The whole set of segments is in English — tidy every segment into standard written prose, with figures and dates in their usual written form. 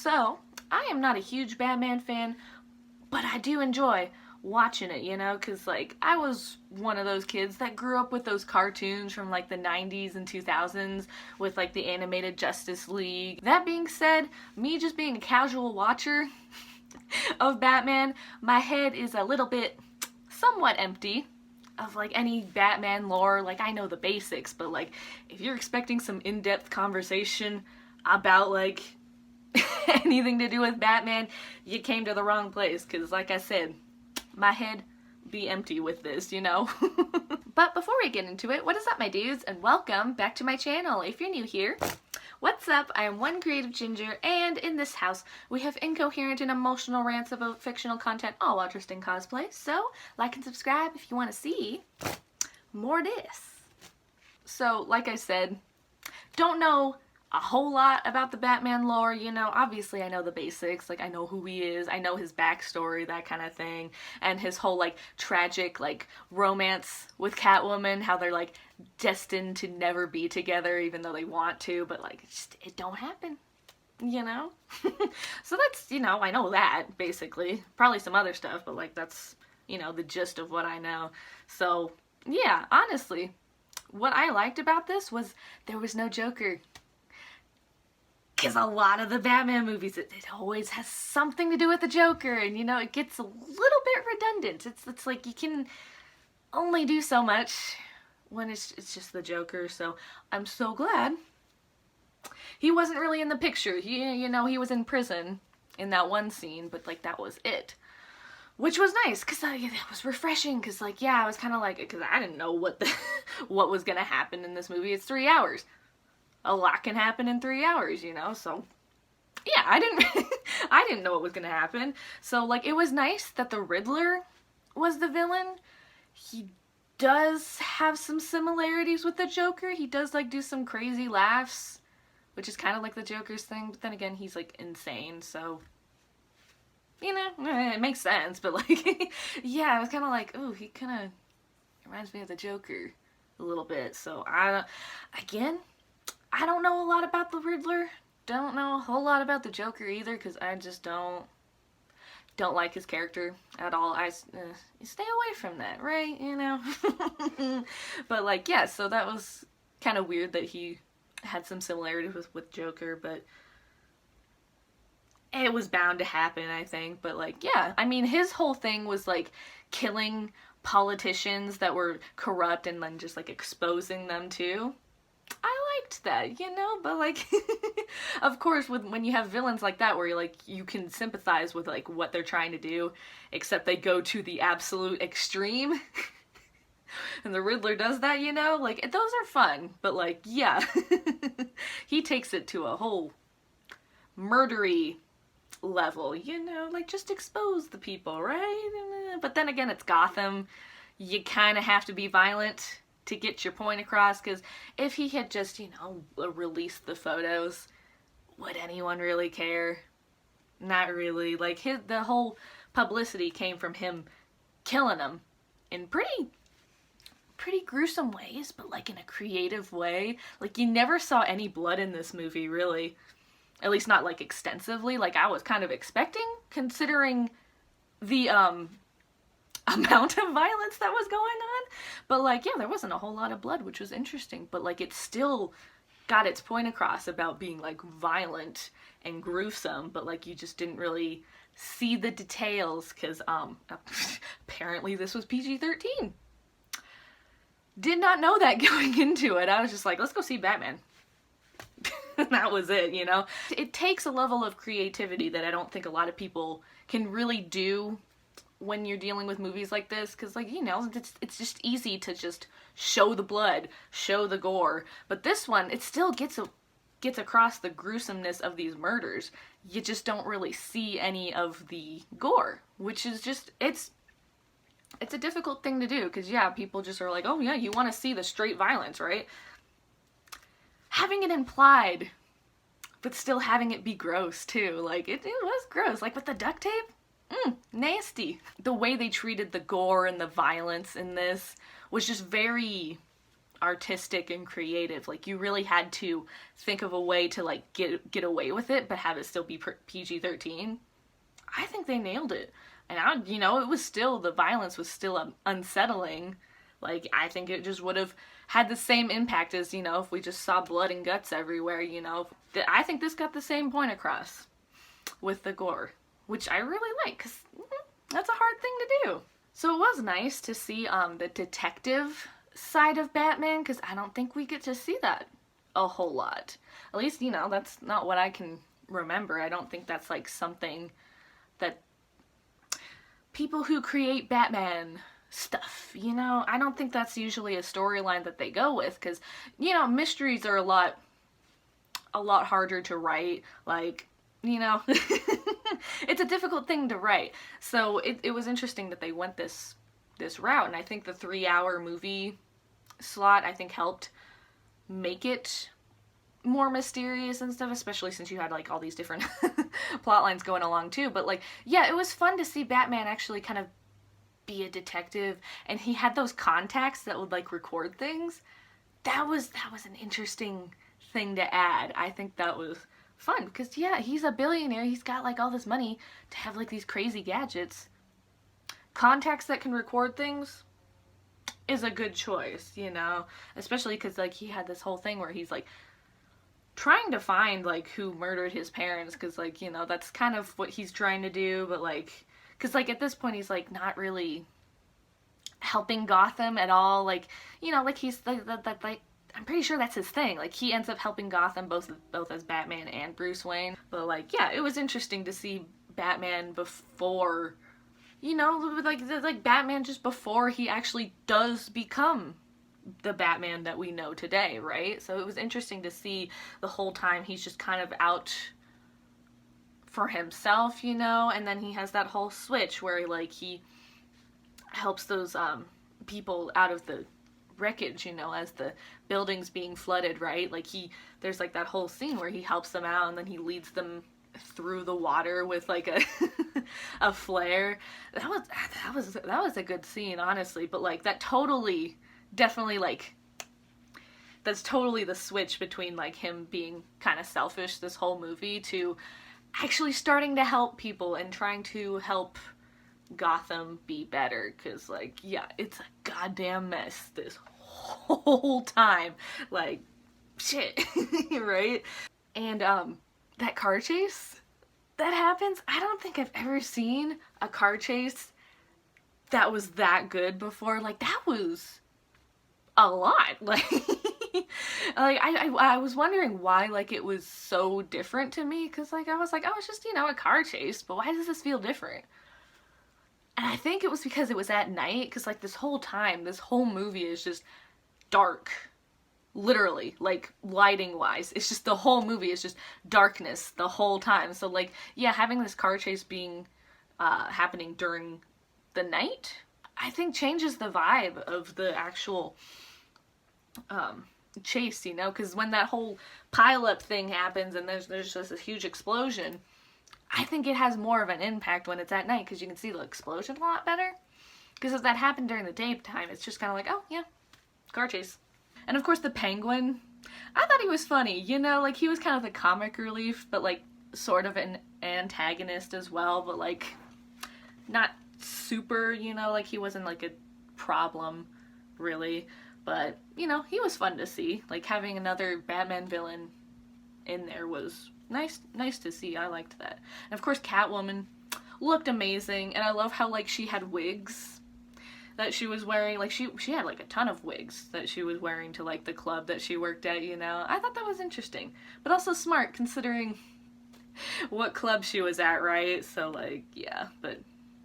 So, I am not a huge Batman fan, but I do enjoy watching it, you know, because, like, I was one of those kids that grew up with those cartoons from, like, the 90s and 2000s with, like, the animated Justice League. That being said, me just being a casual watcher of Batman, my head is a little bit somewhat empty of, like, any Batman lore. Like, I know the basics, but, like, if you're expecting some in-depth conversation about, like, anything to do with Batman, you came to the wrong place, because, like I said, my head be empty with this, you know? But before we get into it, what is up, my dudes, and welcome back to my channel. If you're new here, what's up? I am One Creative Ginger, and in this house, we have incoherent and emotional rants about fictional content, all while dressed in cosplay, so like and subscribe if you want to see more this. So, like I said, don't know a whole lot about the Batman lore, you know. Obviously I know the basics, like I know who he is, I know his backstory, that kind of thing, and his whole, like, tragic, like, romance with Catwoman, how they're, like, destined to never be together even though they want to, but, like, it don't happen, you know? So that's, you know, I know that, basically. Probably some other stuff, but, like, that's, you know, the gist of what I know. So, yeah, honestly, what I liked about this was there was no Joker. Because a lot of the Batman movies, it always has something to do with the Joker, and, you know, it gets a little bit redundant. It's like you can only do so much when it's just the Joker, so I'm so glad he wasn't really in the picture. You know, he was in prison in that one scene, but, like, that was it. Which was nice, because that was refreshing, because, like, yeah, I was kind of like, because I didn't know what was going to happen in this movie. It's 3 hours. A lot can happen in 3 hours, you know, so yeah, I didn't know what was gonna happen. So, like, it was nice that the Riddler was the villain. He does have some similarities with the Joker. He does, like, do some crazy laughs, which is kind of like the Joker's thing, but then again, he's, like, insane, so, you know, it makes sense, but, like, yeah, I was kind of like, ooh, he kind of reminds me of the Joker a little bit, so I don't know a lot about the Riddler. Don't know a whole lot about the Joker either, because I just don't like his character at all. Stay away from that, right? You know? But, like, yeah, so that was kind of weird that he had some similarities with Joker, but it was bound to happen, I think. But, like, yeah, I mean, his whole thing was, like, killing politicians that were corrupt and then just, like, exposing them too. I liked that, you know, but, like, of course, when you have villains like that where you're, like, you can sympathize with, like, what they're trying to do, except they go to the absolute extreme, and the Riddler does that, you know, like, those are fun, but, like, yeah, he takes it to a whole murdery level, you know, like, just expose the people, right? But then again, it's Gotham. You kind of have to be violent to get your point across, because if he had just, you know, released the photos, would anyone really care? Not really. Like, the whole publicity came from him killing them in pretty gruesome ways, but, like, in a creative way. Like, you never saw any blood in this movie, really. At least not, like, extensively, like I was kind of expecting, considering the, amount of violence that was going on. But, like, yeah, there wasn't a whole lot of blood, which was interesting, but, like, it still got its point across about being, like, violent and gruesome, but, like, you just didn't really see the details, because apparently this was PG-13. Did not know that going into it. I was just like, let's go see Batman. That was it, you know? It takes a level of creativity that I don't think a lot of people can really do when you're dealing with movies like this, because, like, you know, it's just easy to just show the blood, show the gore, but this one, it still gets across the gruesomeness of these murders. You just don't really see any of the gore, which is just, it's a difficult thing to do, because, yeah, people just are like, oh yeah, you want to see the straight violence, right? Having it implied, but still having it be gross, too. Like, it was gross. Like, with the duct tape, nasty. The way they treated the gore and the violence in this was just very artistic and creative. Like, you really had to think of a way to like get away with it but have it still be PG-13. I think they nailed it. And it was still, the violence was still unsettling. Like, I think it just would have had the same impact as, if we just saw blood and guts everywhere, I think this got the same point across with the gore, which I really like, because that's a hard thing to do. So it was nice to see the detective side of Batman, because I don't think we get to see that a whole lot. At least, that's not what I can remember. I don't think that's like something that people who create Batman stuff, I don't think that's usually a storyline that they go with, because, mysteries are a lot harder to write, like, it's a difficult thing to write. So it was interesting that they went this route, and I think the 3-hour movie slot, I think, helped make it more mysterious and stuff, especially since you had like all these different plot lines going along too. But like, yeah, it was fun to see Batman actually kind of be a detective, and he had those contacts that would like record things. That was an interesting thing to add. I think that was fun, because yeah, he's a billionaire, he's got like all this money to have like these crazy gadgets. Contacts that can record things is a good choice, especially because like he had this whole thing where he's like trying to find like who murdered his parents, because like, that's kind of what he's trying to do, but like, because like at this point he's like not really helping Gotham at all, like, like he's like I'm pretty sure that's his thing. Like, he ends up helping Gotham both as Batman and Bruce Wayne. But like, yeah, it was interesting to see Batman before, like Batman just before he actually does become the Batman that we know today, right? So it was interesting to see the whole time he's just kind of out for himself, and then he has that whole switch where like he helps those people out of the wreckage, as the building's being flooded, right? Like there's like that whole scene where he helps them out, and then he leads them through the water with like a flare. That was a good scene, honestly. But like that definitely like, that's totally the switch between like him being kind of selfish this whole movie to actually starting to help people and trying to help Gotham be better, because like, yeah, it's a goddamn mess this whole time, like, shit. Right? And that car chase that happens, I don't think I've ever seen a car chase that was that good before. Like, that was a lot. Like, like I was wondering why like it was so different to me, because like I was like, oh, it's just, a car chase, but why does this feel different? And I think it was because it was at night, because like this whole time, this whole movie is just dark. Literally, like lighting wise, it's just, the whole movie is just darkness the whole time. So like, yeah, having this car chase being happening during the night, I think changes the vibe of the actual chase, because when that whole pile-up thing happens and there's just this huge explosion, I think it has more of an impact when it's at night, because you can see the explosion a lot better. Because if that happened during the daytime, it's just kind of like, oh yeah, car chase. And of course the Penguin, I thought he was funny, like he was kind of the comic relief, but like sort of an antagonist as well, but like not super, like he wasn't like a problem really, but he was fun to see. Like having another Batman villain in there was nice to see. I liked that. And of course Catwoman looked amazing, and I love how like she had wigs that she was wearing. Like she had like a ton of wigs that she was wearing to like the club that she worked at, I thought that was interesting, but also smart considering what club she was at, right? So like, yeah, but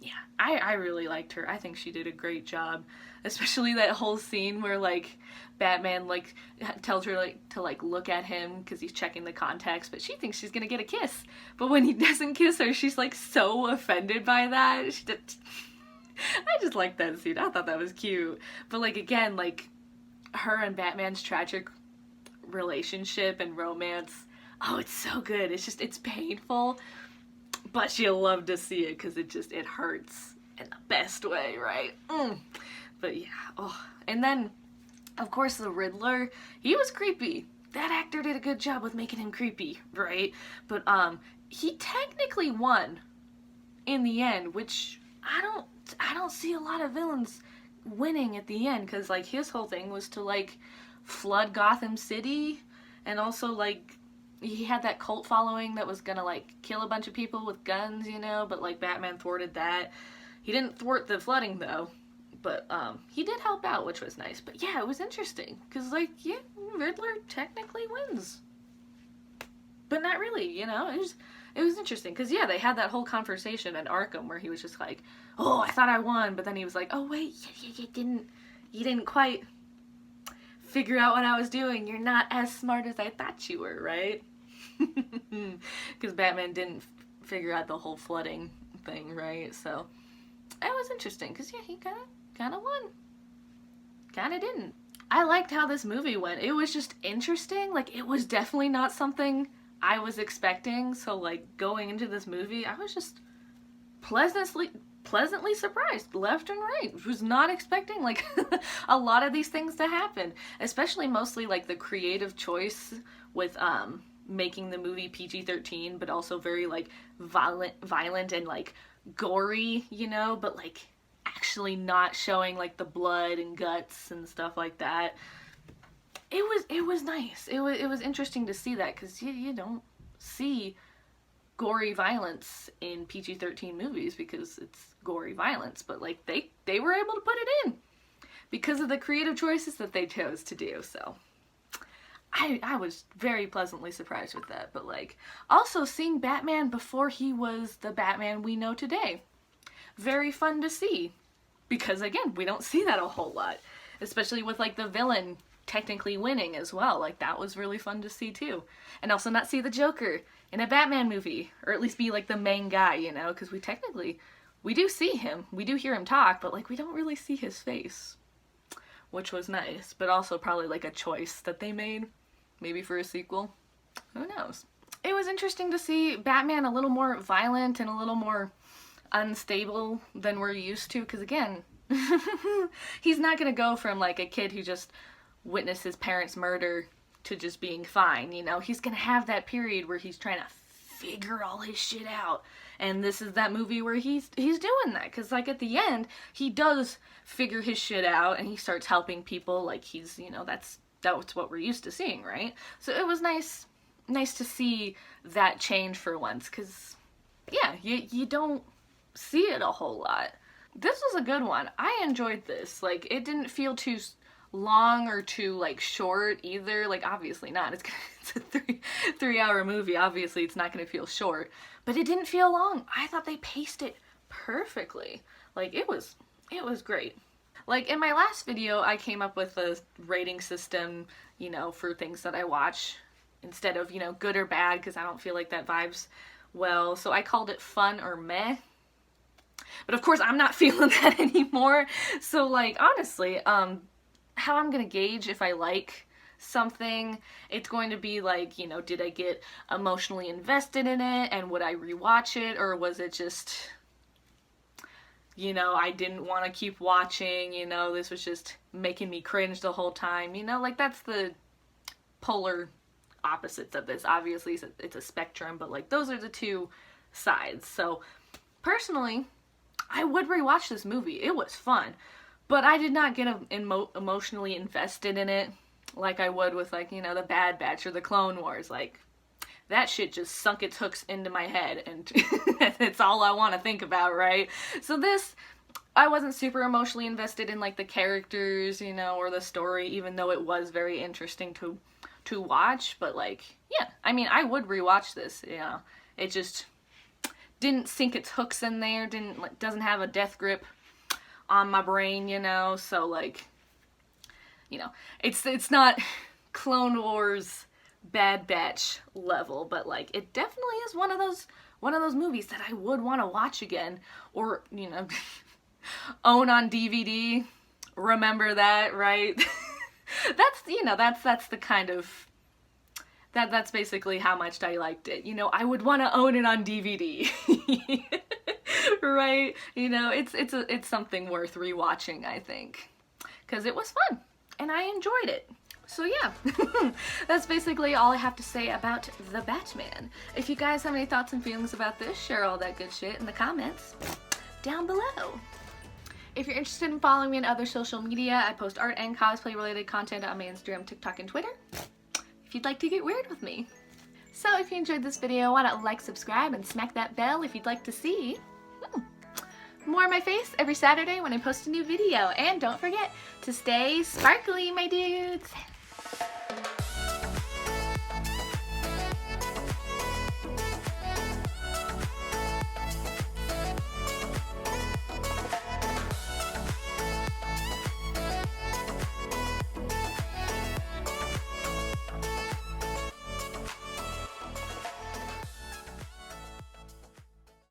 yeah, I really liked her. I think she did a great job, especially that whole scene where like Batman like tells her like to like look at him because he's checking the contacts, but she thinks she's gonna get a kiss. But when he doesn't kiss her, she's like so offended by that. I just liked that scene. I thought that was cute. But like again, like her and Batman's tragic relationship and romance, oh, it's so good. It's painful, but you'll love to see it because it hurts in the best way, right? But yeah, oh. And then Of course, the Riddler, he was creepy. That actor did a good job with making him creepy, right? But he technically won in the end, which I don't see a lot of villains winning at the end, because like his whole thing was to like flood Gotham City, and also like he had that cult following that was gonna like kill a bunch of people with guns, you know, but like Batman thwarted that. He didn't thwart the flooding though, but he did help out, which was nice. But yeah, it was interesting because like, yeah, Riddler technically wins, but not really, you know. It was interesting because yeah, they had that whole conversation in Arkham where he was just like, oh, I thought I won, but then he was like, oh wait, you didn't quite figure out what I was doing. You're not as smart as I thought you were, right? Because Batman didn't figure out the whole flooding thing, right? So it was interesting because yeah, he kind of won, kind of didn't. I liked how this movie went. It was just interesting. Like, it was definitely not something I was expecting. So like going into this movie, I was just pleasantly surprised left and right. Was not expecting like a lot of these things to happen, especially mostly like the creative choice with making the movie PG-13, but also very like violent and like gory, you know, but like actually not showing like the blood and guts and stuff like that. It was nice. It was interesting to see that, because you don't see gory violence in PG-13 movies because it's gory violence, but like they were able to put it in because of the creative choices that they chose to do. So I was very pleasantly surprised with that. But like also seeing Batman before he was the Batman we know today, very fun to see, because again, we don't see that a whole lot, especially with like the villain technically winning as well. Like that was really fun to see too. And also not see the Joker in a Batman movie, or at least be like the main guy, you know, because we do see him, we do hear him talk, but like we don't really see his face, which was nice, but also probably like a choice that they made, maybe for a sequel, who knows. It was interesting to see Batman a little more violent and a little more unstable than we're used to, because again, he's not gonna go from like a kid who just witnessed his parents' murder to just being fine, you know. He's gonna have that period where he's trying to figure all his shit out, and this is that movie where he's doing that, because like at the end he does figure his shit out and he starts helping people. Like he's, you know, that's what we're used to seeing, right? So it was nice to see that change for once, because yeah, you don't see it a whole lot. This was a good one. I enjoyed this. Like, it didn't feel too long or too like short either. Like, obviously not. It's a three-hour movie. Obviously it's not going to feel short, but it didn't feel long. I thought they paced it perfectly. Like, it was great. Like, in my last video, I came up with a rating system, you know, for things that I watch, instead of, you know, good or bad, because I don't feel like that vibes well. So I called it fun or meh. But of course, I'm not feeling that anymore. So like, honestly, how I'm gonna gauge if I like something, it's going to be like, you know, did I get emotionally invested in it, and would I rewatch it, or was it just, you know, I didn't want to keep watching, you know, this was just making me cringe the whole time, you know, like that's the polar opposites of this. Obviously it's a spectrum, but like those are the two sides. So personally, I would rewatch this movie. It was fun, but I did not get emotionally invested in it like I would with, like, you know, the Bad Batch or the Clone Wars. Like, that shit just sunk its hooks into my head, and it's all I want to think about, right? So this, I wasn't super emotionally invested in, like, the characters, you know, or the story, even though it was very interesting to watch. But, like, yeah, I mean, I would rewatch this, you know. It just didn't sink its hooks in there, doesn't have a death grip on my brain, you know. So like, you know, it's not Clone Wars Bad Batch level, but like it definitely is one of those movies that I would want to watch again, or, you know, own on DVD. Remember that, right? That's, you know, that's the kind of that's basically how much I liked it. You know, I would want to own it on DVD. Right? You know, it's something worth rewatching, I think. Because it was fun. and I enjoyed it. So yeah, that's basically all I have to say about the Batman. If you guys have any thoughts and feelings about this, share all that good shit in the comments down below. If you're interested in following me on other social media, I post art and cosplay related content on my Instagram, TikTok, and Twitter, if you'd like to get weird with me. So if you enjoyed this video, why not like, subscribe, and smack that bell if you'd like to see more of my face every Saturday when I post a new video. And don't forget to stay sparkly, my dudes!